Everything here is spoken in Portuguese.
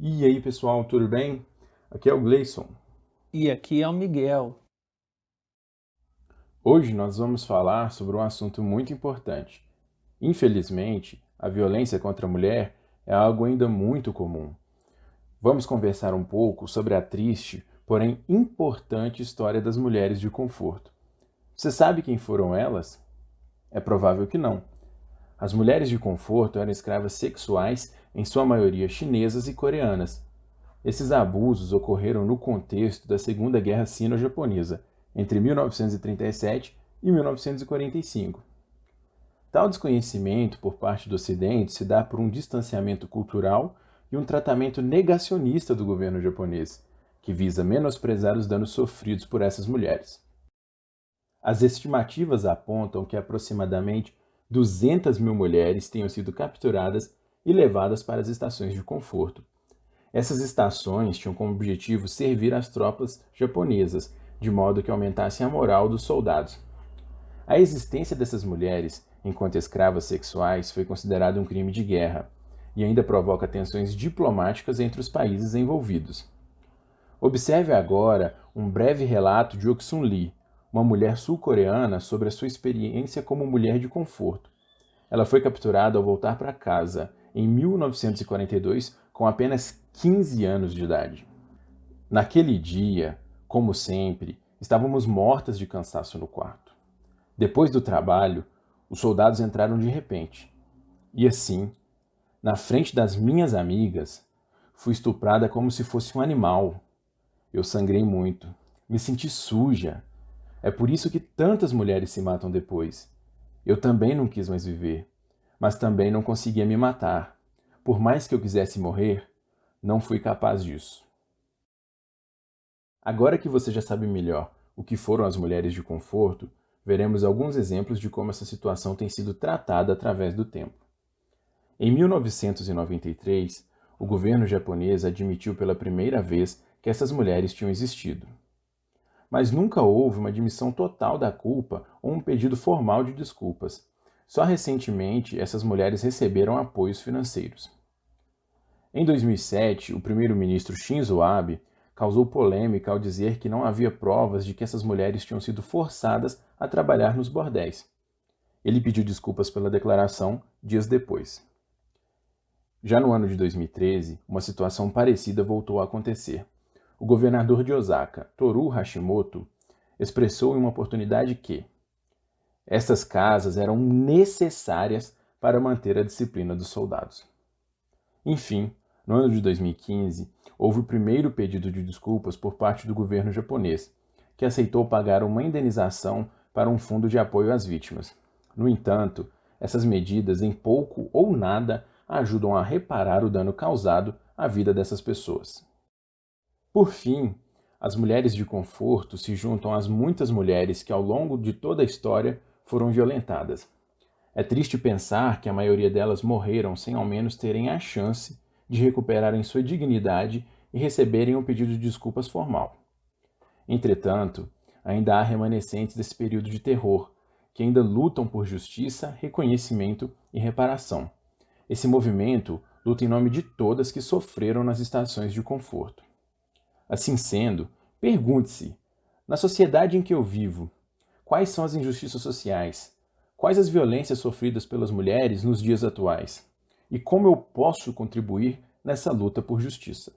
E aí, pessoal, tudo bem? Aqui é o Gleison. E aqui é o Miguel. Hoje nós vamos falar sobre um assunto muito importante. Infelizmente, a violência contra a mulher é algo ainda muito comum. Vamos conversar um pouco sobre a triste, porém importante história das mulheres de conforto. Você sabe quem foram elas? É provável que não. As mulheres de conforto eram escravas sexuais, em sua maioria chinesas e coreanas. Esses abusos ocorreram no contexto da Segunda Guerra Sino-Japonesa, entre 1937 e 1945. Tal desconhecimento por parte do Ocidente se dá por um distanciamento cultural e um tratamento negacionista do governo japonês, que visa menosprezar os danos sofridos por essas mulheres. As estimativas apontam que aproximadamente 200 mil mulheres tenham sido capturadas e levadas para as estações de conforto. Essas estações tinham como objetivo servir as tropas japonesas, de modo que aumentasse a moral dos soldados. A existência dessas mulheres, enquanto escravas sexuais, foi considerada um crime de guerra e ainda provoca tensões diplomáticas entre os países envolvidos. Observe agora um breve relato de Oksun Lee, uma mulher sul-coreana, sobre a sua experiência como mulher de conforto. Ela foi capturada ao voltar para casa em 1942 com apenas 15 anos de idade. Naquele dia, como sempre, estávamos mortas de cansaço no quarto. Depois do trabalho, os soldados entraram de repente. E assim, na frente das minhas amigas, fui estuprada como se fosse um animal. Eu sangrei muito, me senti suja. É por isso que tantas mulheres se matam depois. Eu também não quis mais viver, mas também não conseguia me matar. Por mais que eu quisesse morrer, não fui capaz disso. Agora que você já sabe melhor o que foram as mulheres de conforto, veremos alguns exemplos de como essa situação tem sido tratada através do tempo. Em 1993, o governo japonês admitiu pela primeira vez que essas mulheres tinham existido. Mas nunca houve uma admissão total da culpa ou um pedido formal de desculpas. Só recentemente essas mulheres receberam apoios financeiros. Em 2007, o primeiro-ministro Shinzo Abe causou polêmica ao dizer que não havia provas de que essas mulheres tinham sido forçadas a trabalhar nos bordéis. Ele pediu desculpas pela declaração dias depois. Já no ano de 2013, uma situação parecida voltou a acontecer. O governador de Osaka, Toru Hashimoto, expressou em uma oportunidade que essas casas eram necessárias para manter a disciplina dos soldados. Enfim, no ano de 2015, houve o primeiro pedido de desculpas por parte do governo japonês, que aceitou pagar uma indenização para um fundo de apoio às vítimas. No entanto, essas medidas em pouco ou nada ajudam a reparar o dano causado à vida dessas pessoas. Por fim, as mulheres de conforto se juntam às muitas mulheres que ao longo de toda a história foram violentadas. É triste pensar que a maioria delas morreram sem ao menos terem a chance de recuperarem sua dignidade e receberem um pedido de desculpas formal. Entretanto, ainda há remanescentes desse período de terror, que ainda lutam por justiça, reconhecimento e reparação. Esse movimento luta em nome de todas que sofreram nas estações de conforto. Assim sendo, pergunte-se: na sociedade em que eu vivo, quais são as injustiças sociais? Quais as violências sofridas pelas mulheres nos dias atuais? E como eu posso contribuir nessa luta por justiça?